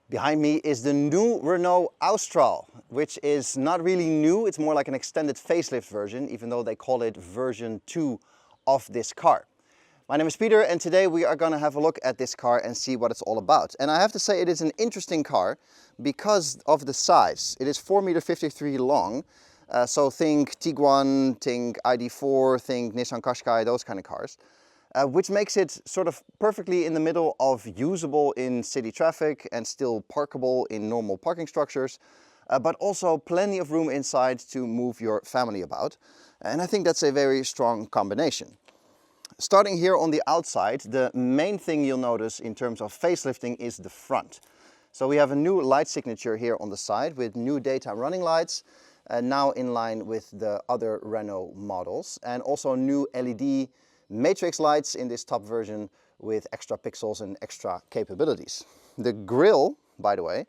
Behind me is the new Renault Austral, which is not really new. It's more like an extended facelift version, even though they call it version 2 of this car. My name is Peter, and today we are going to have a look at this car and see what it's all about. And I have to say it is an interesting car because of the size. It is 4.53 meters long. So think Tiguan, think ID4, think Nissan Qashqai, those kind of cars. Which makes it sort of perfectly in the middle of usable in city traffic and still parkable in normal parking structures, but also plenty of room inside to move your family about. And I think that's a very strong combination. Starting here on the outside, the main thing you'll notice in terms of facelifting is the front. So we have a new light signature here on the side with new daytime running lights, now in line with the other Renault models, and also new LED matrix lights in this top version with extra pixels and extra capabilities. The grille, by the way,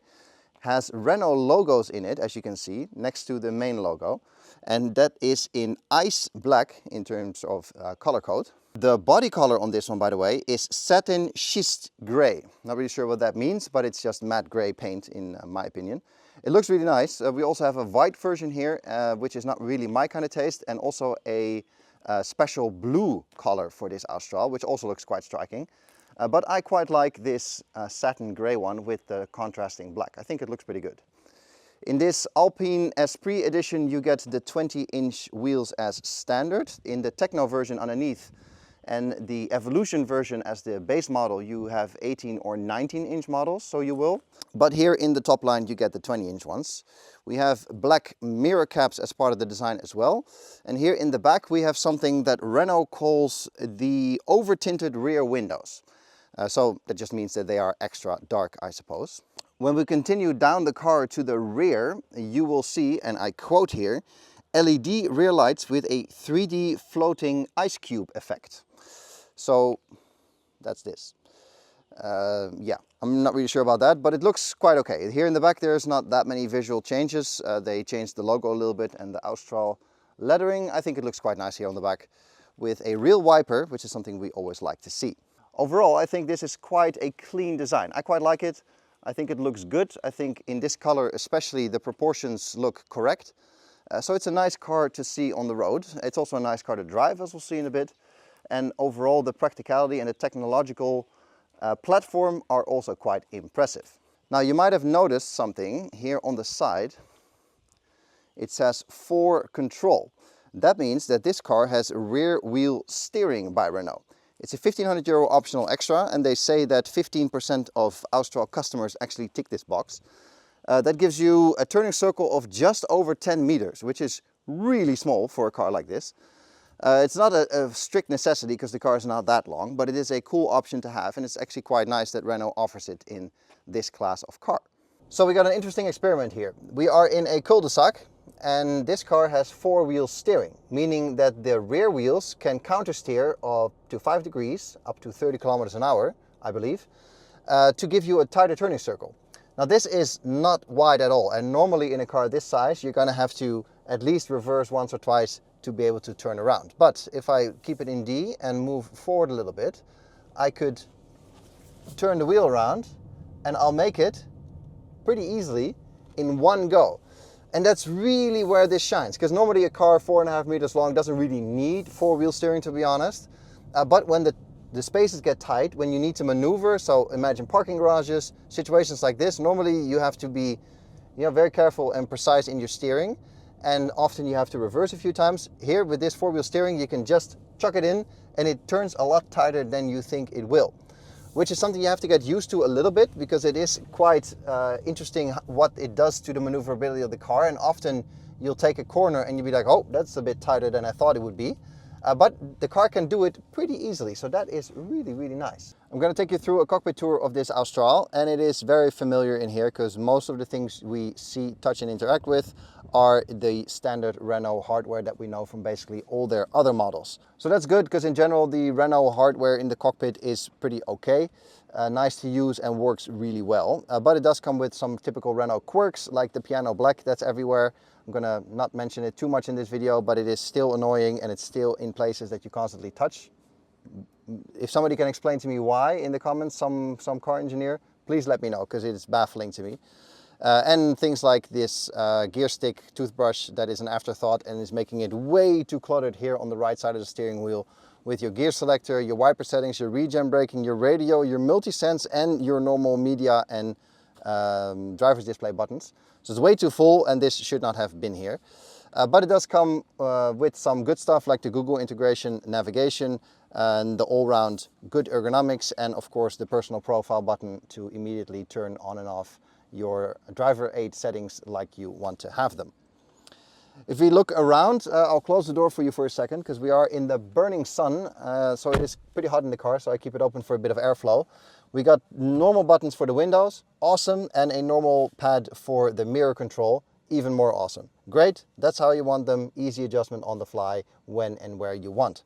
has Renault logos in it, as you can see, next to the main logo. And that is in ice black in terms of color code. The body color on this one, by the way, is satin schist gray. Not really sure what that means, but it's just matte gray paint in my opinion. It looks really nice. We also have a white version here, which is not really my kind of taste, and also a special blue color for this Austral, which also looks quite striking. But I quite like this satin gray one with the contrasting black. I think it looks pretty good. In this Alpine Esprit edition, you get the 20-inch wheels as standard. In the Techno version underneath and the Evolution version as the base model, you have 18 or 19-inch models, so you will. But here in the top line, you get the 20-inch ones. We have black mirror caps as part of the design as well. And here in the back, we have something that Renault calls the over-tinted rear windows. So that just means that they are extra dark, I suppose. When we continue down the car to the rear, you will see, and I quote here, LED rear lights with a 3D floating ice cube effect. So that's this. Yeah, I'm not really sure about that, but it looks quite okay. Here in the back there's not that many visual changes. They changed the logo a little bit and the Austral lettering. I think it looks quite nice here on the back with a real wiper, which is something we always like to see. Overall, I think this is quite a clean design. I quite like it. I think it looks good. I think in this color especially the proportions look correct. So it's a nice car to see on the road. It's also a nice car to drive, as we'll see in a bit. And overall the practicality and the technological platform are also quite impressive. Now you might have noticed something here on the side. It says for control. That means that this car has rear wheel steering by Renault. It's a €1,500 optional extra, and they say that 15% of Austral customers actually tick this box. That gives you a turning circle of just over 10 meters, which is really small for a car like this. It's not a strict necessity because the car is not that long, but it is a cool option to have, and it's actually quite nice that Renault offers it in this class of car. So we got an interesting experiment here. We are in a cul-de-sac, and this car has four-wheel steering, meaning that the rear wheels can counter-steer up to 5 degrees, up to 30 kilometers an hour, I believe, to give you a tighter turning circle. Now this is not wide at all, and normally in a car this size, you're going to have to at least reverse once or twice to be able to turn around. But if I keep it in D and move forward a little bit, I could turn the wheel around and I'll make it pretty easily in one go. And that's really where this shines, because normally a car 4.5 meters long doesn't really need four-wheel steering, to be honest. But when the spaces get tight, when you need to maneuver, so imagine parking garages, situations like this, normally you have to be very careful and precise in your steering. And often you have to reverse a few times. Here with this four-wheel steering, you can just chuck it in and it turns a lot tighter than you think it will. Which is something you have to get used to a little bit, because it is quite interesting what it does to the maneuverability of the car. And often you'll take a corner and you'll be like, oh, that's a bit tighter than I thought it would be. But the car can do it pretty easily, so that is really, really nice. I'm going to take you through a cockpit tour of this Austral, and it is very familiar in here because most of the things we see, touch and interact with are the standard Renault hardware that we know from basically all their other models. So that's good, because in general the Renault hardware in the cockpit is pretty okay. Nice to use and works really well. But it does come with some typical Renault quirks, like the piano black that's everywhere. I'm gonna not mention it too much in this video, but it is still annoying and it's still in places that you constantly touch. If somebody can explain to me why in the comments, some car engineer, please let me know, because it is baffling to me. And things like this gear stick toothbrush that is an afterthought and is making it way too cluttered here on the right side of the steering wheel, with your gear selector, your wiper settings, your regen braking, your radio, your multi-sense, and your normal media and driver's display buttons. So it's way too full, and this should not have been here. But it does come with some good stuff like the Google integration, navigation, and the all-round good ergonomics, and of course the personal profile button to immediately turn on and off your driver aid settings like you want to have them. If we look around, I'll close the door for you for a second, because we are in the burning sun, so it is pretty hot in the car, so I keep it open for a bit of airflow. We got normal buttons for the windows, awesome, and a normal pad for the mirror control, even more awesome. Great, that's how you want them, easy adjustment on the fly when and where you want.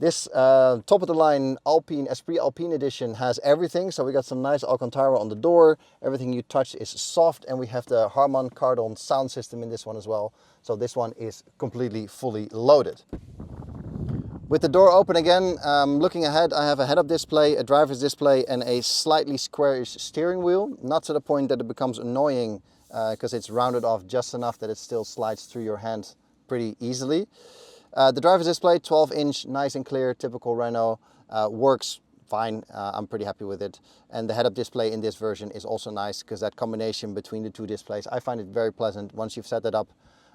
This top of the line Alpine, Esprit Alpine edition has everything. So we got some nice Alcantara on the door. Everything you touch is soft, and we have the Harman Kardon sound system in this one as well. So this one is completely fully loaded. With the door open again, looking ahead, I have a head-up display, a driver's display, and a slightly squarish steering wheel. Not to the point that it becomes annoying, because it's rounded off just enough that it still slides through your hand pretty easily. The driver's display, 12-inch, nice and clear, typical Renault, works fine. I'm pretty happy with it. And the head-up display in this version is also nice, because that combination between the two displays, I find it very pleasant. Once you've set that up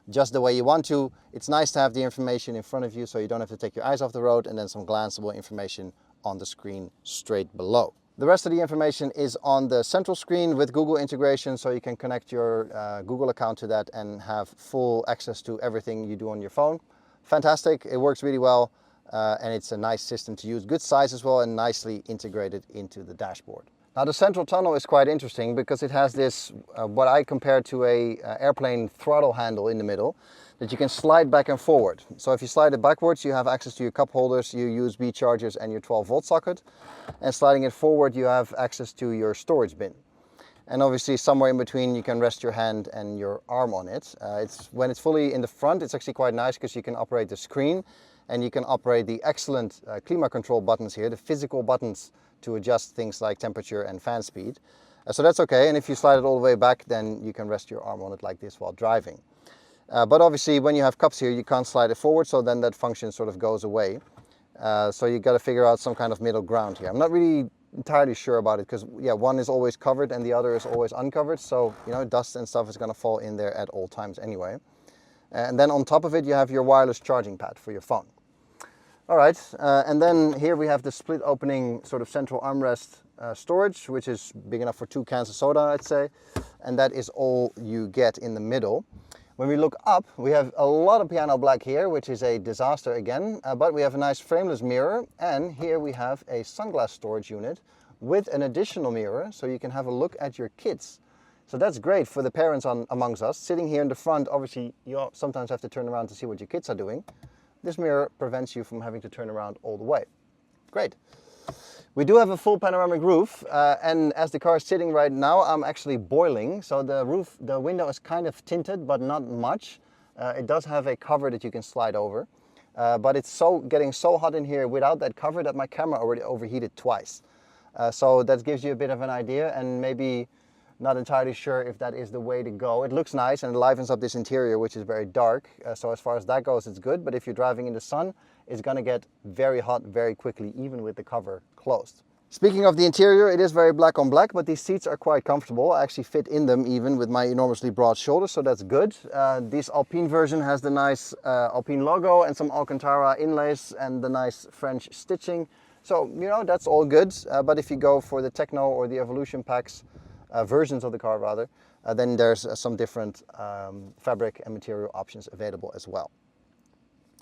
just the way you want to, it's nice to have the information in front of you, so you don't have to take your eyes off the road, and then some glanceable information on the screen straight below. The rest of the information is on the central screen with Google integration, so you can connect your Google account to that and have full access to everything you do on your phone. Fantastic, it works really well, and it's a nice system to use. Good size as well, and nicely integrated into the dashboard. Now the central tunnel is quite interesting, because it has this, what I compare to a airplane throttle handle in the middle, that you can slide back and forward. So if you slide it backwards, you have access to your cup holders, your USB chargers, and your 12-volt socket. And sliding it forward, you have access to your storage bin. And obviously somewhere in between you can rest your hand and your arm on it. When it's fully in the front, it's actually quite nice, because you can operate the screen, and you can operate the excellent climate control buttons here, the physical buttons to adjust things like temperature and fan speed. So that's okay, and if you slide it all the way back, then you can rest your arm on it like this while driving. But obviously when you have cups here, you can't slide it forward, so then that function sort of goes away. So you got to figure out some kind of middle ground here. I'm not really entirely sure about it, because yeah, one is always covered and the other is always uncovered, so you know, dust and stuff is going to fall in there at all times anyway. And then on top of it you have your wireless charging pad for your phone. All right, and then here we have the split opening sort of central armrest storage, which is big enough for 2 cans of soda, I'd say, and that is all you get in the middle. When we look up, we have a lot of piano black here, which is a disaster again, but we have a nice frameless mirror, and here we have a sunglass storage unit with an additional mirror, so you can have a look at your kids. So that's great for the parents amongst us. Sitting here in the front, obviously you sometimes have to turn around to see what your kids are doing. This mirror prevents you from having to turn around all the way. Great. We do have a full panoramic roof, and as the car is sitting right now, I'm actually boiling. So the window is kind of tinted, but not much. It does have a cover that you can slide over, but it's getting so hot in here without that cover that my camera already overheated twice. So that gives you a bit of an idea, and maybe not entirely sure if that is the way to go. It looks nice and it livens up this interior, which is very dark. So as far as that goes, it's good. But if you're driving in the sun, it's going to get very hot very quickly, even with the cover closed. Speaking of the interior, it is very black on black, but these seats are quite comfortable. I actually fit in them even with my enormously broad shoulders, so that's good. This Alpine version has the nice Alpine logo and some Alcantara inlays and the nice French stitching. So, you know, that's all good. But if you go for the Techno or the Evolution packs, versions of the car rather, then there's some different fabric and material options available as well.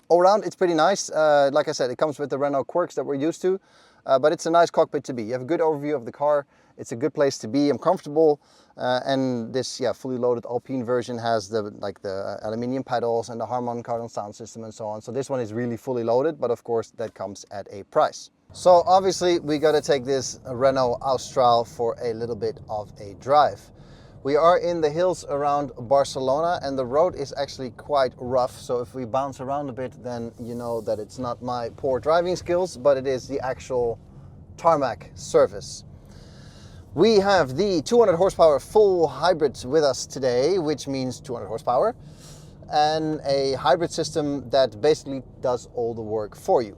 All around, it's pretty nice. Like I said, it comes with the Renault quirks that we're used to, but it's a nice cockpit to be. You have a good overview of the car. It's a good place to be. I'm comfortable, and this fully loaded Alpine version has the aluminium pedals and the Harman Kardon sound system and so on. So this one is really fully loaded, but of course that comes at a price. So obviously we got to take this Renault Austral for a little bit of a drive. We are in the hills around Barcelona and the road is actually quite rough. So if we bounce around a bit, then you know that it's not my poor driving skills, but it is the actual tarmac surface. We have the 200 horsepower full hybrid with us today, which means 200 horsepower, and a hybrid system that basically does all the work for you.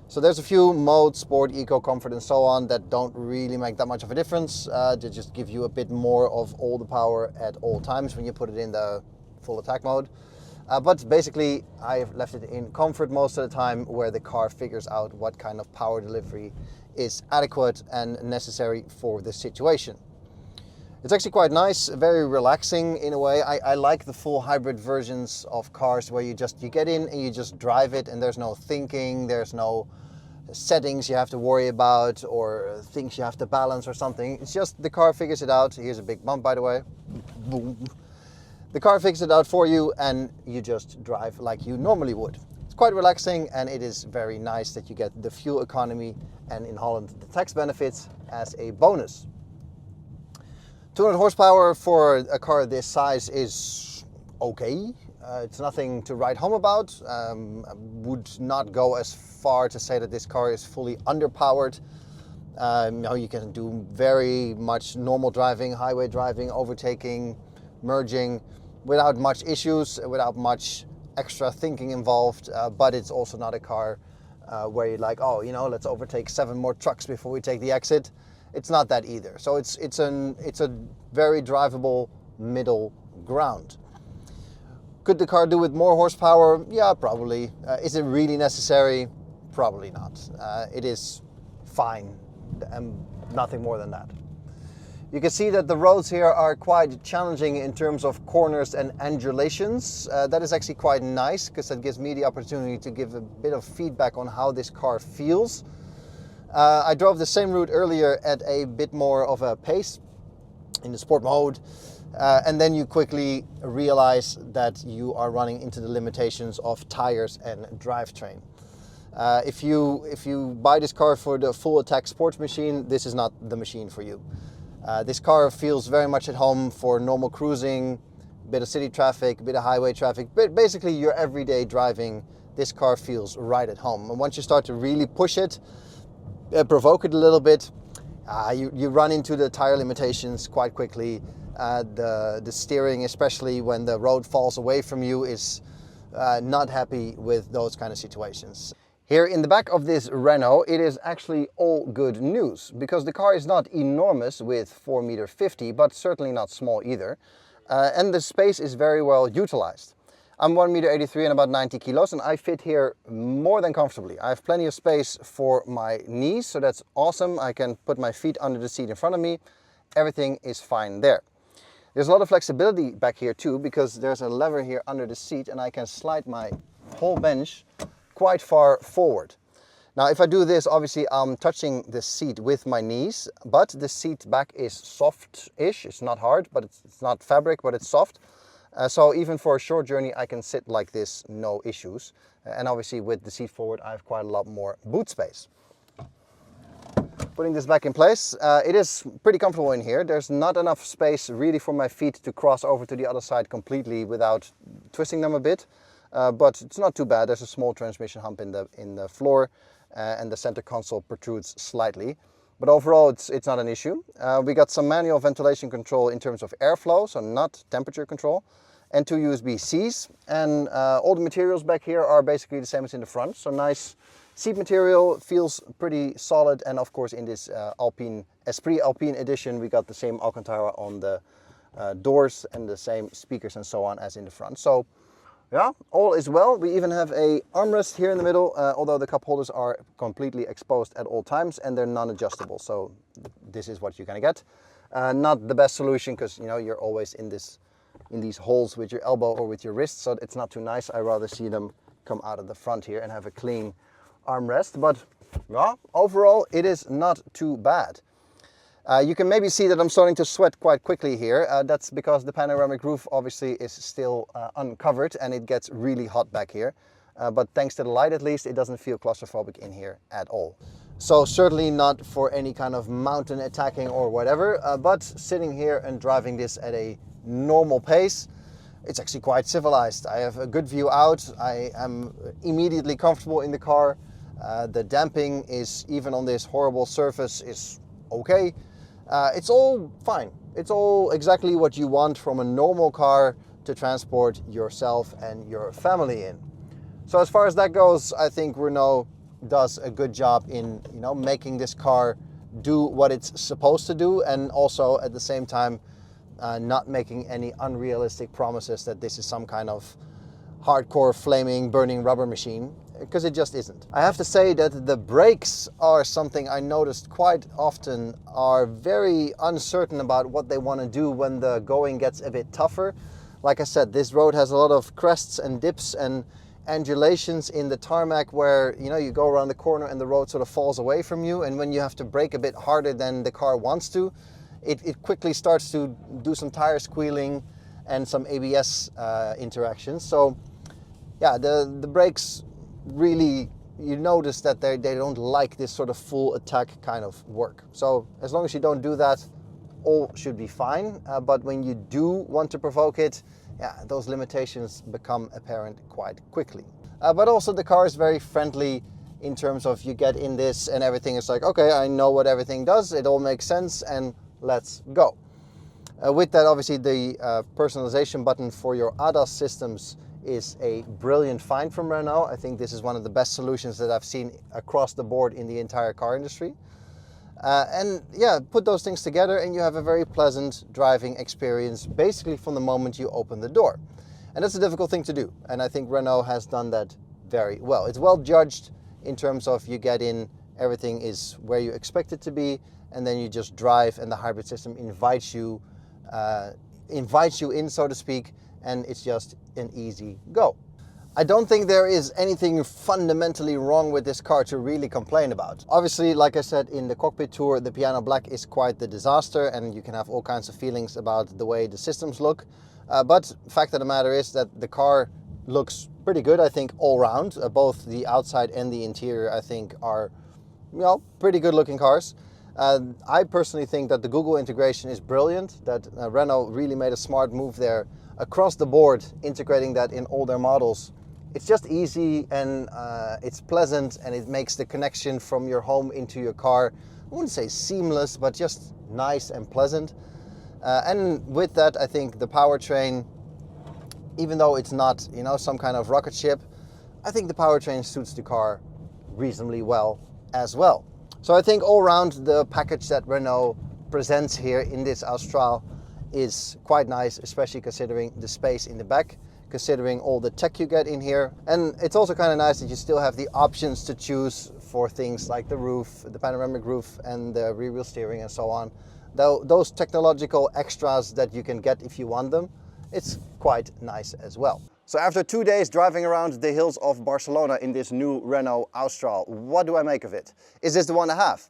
So there's a few modes, sport, eco, comfort and so on, that don't really make that much of a difference. They just give you a bit more of all the power at all times when you put it in the full attack mode. But basically I've left it in comfort most of the time, where the car figures out what kind of power delivery is adequate and necessary for the situation. It's actually quite nice, very relaxing in a way. I like the full hybrid versions of cars where you get in and you just drive it, and there's no thinking, there's no settings you have to worry about or things you have to balance or something. It's just the car figures it out. Here's a big bump, by the way. Boom. The car figures it out for you and you just drive like you normally would. It's quite relaxing, and it is very nice that you get the fuel economy and in Holland the tax benefits as a bonus. 200 horsepower for a car this size is okay. It's nothing to write home about. I would not go as far to say that this car is fully underpowered. No, you can do very much normal driving, highway driving, overtaking, merging without much issues, without much extra thinking involved. But it's also not a car where you're like, oh, you know, let's overtake 7 more trucks before we take the exit. It's not that either. So it's a very drivable middle ground. Could the car do with more horsepower? Yeah, probably. Is it really necessary? Probably not. It is fine and nothing more than that. You can see that the roads here are quite challenging in terms of corners and undulations. That is actually quite nice, because that gives me the opportunity to give a bit of feedback on how this car feels. I drove the same route earlier at a bit more of a pace in the sport mode, and then you quickly realize that you are running into the limitations of tires and drivetrain. If you buy this car for the full attack sports machine, this is not the machine for you. This car feels very much at home for normal cruising, a bit of city traffic, a bit of highway traffic, but basically your everyday driving, this car feels right at home. And once you start to really push it, provoke it a little bit, you run into the tire limitations quite quickly. The steering, especially when the road falls away from you, is not happy with those kind of situations. Here in the back of this Renault, it is actually all good news, because the car is not enormous with 4.50 m, but certainly not small either. And the space is very well utilized. I'm 1.83 m and about 90 kilos, and I fit here more than comfortably. I have plenty of space for my knees, so that's awesome. I can put my feet under the seat in front of me. Everything is fine there. There's a lot of flexibility back here too, because there's a lever here under the seat, and I can slide my whole bench quite far forward. Now, if I do this, obviously I'm touching the seat with my knees, but the seat back is soft-ish. It's not hard, but it's not fabric, but it's soft. So even for a short journey, I can sit like this, no issues. And obviously with the seat forward, I have quite a lot more boot space. Putting this back in place, it is pretty comfortable in here. There's not enough space really for my feet to cross over to the other side completely without twisting them a bit. But it's not too bad. There's a small transmission hump in the floor, and the center console protrudes slightly. But overall, it's not an issue. We got some manual ventilation control in terms of airflow, so not temperature control, and 2 USB-Cs. And all the materials back here are basically the same as in the front. So nice seat material, feels pretty solid. And of course, in this Esprit Alpine edition, we got the same Alcantara on the doors and the same speakers and so on as in the front. So yeah, all is well. We even have a armrest here in the middle, although the cup holders are completely exposed at all times and they're non-adjustable. So this is what you're gonna get. Not the best solution, because you know you're always in these holes with your elbow or with your wrist, so it's not too nice. I rather see them come out of the front here and have a clean armrest. But yeah, overall it is not too bad. You can maybe see that I'm starting to sweat quite quickly here. That's because the panoramic roof obviously is still uncovered and it gets really hot back here. But thanks to the light at least, it doesn't feel claustrophobic in here at all. So certainly not for any kind of mountain attacking or whatever, but sitting here and driving this at a normal pace, it's actually quite civilized. I have a good view out. I am immediately comfortable in the car. The damping is, even on this horrible surface, is okay. It's all fine. It's all exactly what you want from a normal car to transport yourself and your family in. So as far as that goes, I think Renault does a good job in, making this car do what it's supposed to do, and also at the same time not making any unrealistic promises that this is some kind of hardcore flaming burning rubber machine, because it just isn't. I have to say that the brakes are something I noticed quite often are very uncertain about what they want to do when the going gets a bit tougher. Like I said, this road has a lot of crests and dips and undulations in the tarmac where you go around the corner and the road sort of falls away from you, and when you have to brake a bit harder than the car wants to, it quickly starts to do some tire squealing and some ABS interactions. So yeah, the brakes really, you notice that they don't like this sort of full attack kind of work. So as long as you don't do that, all should be fine. But when you do want to provoke it, yeah, those limitations become apparent quite quickly. But also the car is very friendly in terms of you get in this and everything is like, okay, I know what everything does, it all makes sense, and let's go. With that, obviously the personalization button for your ADAS systems is a brilliant find from Renault. I think this is one of the best solutions that I've seen across the board in the entire car industry. And yeah, put those things together and you have a very pleasant driving experience basically from the moment you open the door. And that's a difficult thing to do, and I think Renault has done that very well. It's well judged in terms of you get in, everything is where you expect it to be, and then you just drive and the hybrid system invites you in, so to speak, and it's just an easy go. I don't think there is anything fundamentally wrong with this car to really complain about. Obviously, like I said in the cockpit tour, the piano black is quite the disaster and you can have all kinds of feelings about the way the systems look. But the fact of the matter is that the car looks pretty good, I think, all round. Both the outside and the interior, I think, are pretty good looking cars. I personally think that the Google integration is brilliant, that Renault really made a smart move there across the board, integrating that in all their models. It's just easy and it's pleasant, and it makes the connection from your home into your car, I wouldn't say seamless, but just nice and pleasant. And with that, I think the powertrain, even though it's not some kind of rocket ship, I think the powertrain suits the car reasonably well as well. So I think all around the package that Renault presents here in this Austral is quite nice, especially considering the space in the back, considering all the tech you get in here. And it's also kind of nice that you still have the options to choose for things like the roof, the panoramic roof, and the rear wheel steering and so on. Though those technological extras that you can get if you want them, it's quite nice as well. So after 2 days driving around the hills of Barcelona in this new Renault Austral, what do I make of it? Is this the one to have?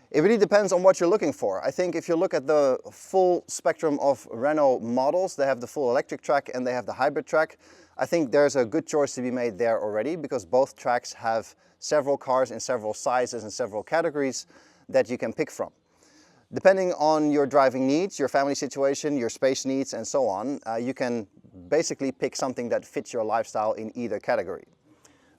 It really depends on what you're looking for. I think if you look at the full spectrum of Renault models, they have the full electric track and they have the hybrid track. I think there's a good choice to be made there already, because both tracks have several cars in several sizes and several categories that you can pick from. Depending on your driving needs, your family situation, your space needs and so on, you can basically pick something that fits your lifestyle in either category.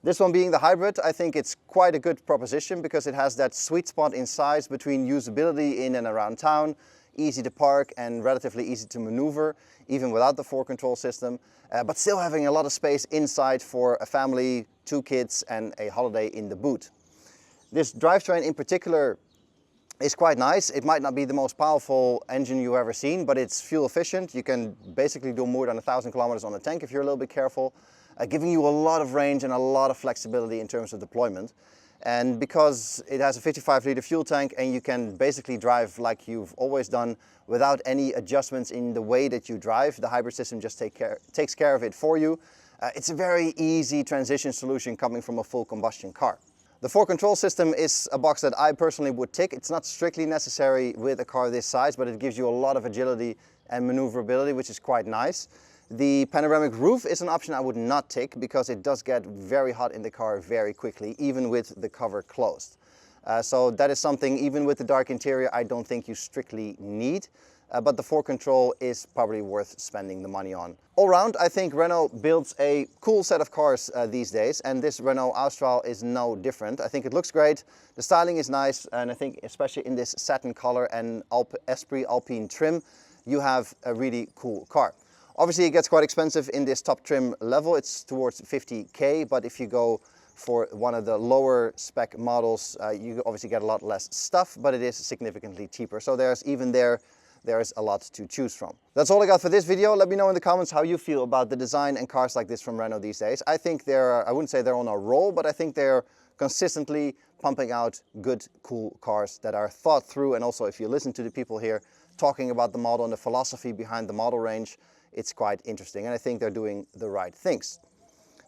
This one being the hybrid, I think it's quite a good proposition because it has that sweet spot in size between usability in and around town, easy to park and relatively easy to maneuver, even without the 4Control system, but still having a lot of space inside for a family, 2 kids and a holiday in the boot. This drivetrain in particular is quite nice. It might not be the most powerful engine you've ever seen, but it's fuel efficient. You can basically do more than 1,000 kilometers on the tank if you're a little bit careful, giving you a lot of range and a lot of flexibility in terms of deployment. And because it has a 55-liter fuel tank and you can basically drive like you've always done without any adjustments in the way that you drive, the hybrid system just takes care of it for you. It's a very easy transition solution coming from a full combustion car. The 4Control system is a box that I personally would tick. It's not strictly necessary with a car this size, but it gives you a lot of agility and maneuverability, which is quite nice. The panoramic roof is an option I would not tick because it does get very hot in the car very quickly, even with the cover closed. So that is something, even with the dark interior, I don't think you strictly need. but the 4Control is probably worth spending the money on. All round, I think Renault builds a cool set of cars these days, and this Renault Austral is no different. I think it looks great, the styling is nice, and I think especially in this satin color and Esprit Alpine trim, you have a really cool car. Obviously it gets quite expensive in this top trim level, it's towards 50k, but if you go for one of the lower spec models, you obviously get a lot less stuff, but it is significantly cheaper. So there's a lot to choose from. That's all I got for this video. Let me know in the comments how you feel about the design and cars like this from Renault these days. I think I wouldn't say they're on a roll, but I think they're consistently pumping out good, cool cars that are thought through. And also if you listen to the people here talking about the model and the philosophy behind the model range, it's quite interesting. And I think they're doing the right things.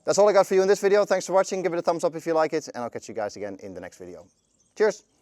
That's all I got for you in this video. Thanks for watching. Give it a thumbs up if you like it, and I'll catch you guys again in the next video. Cheers!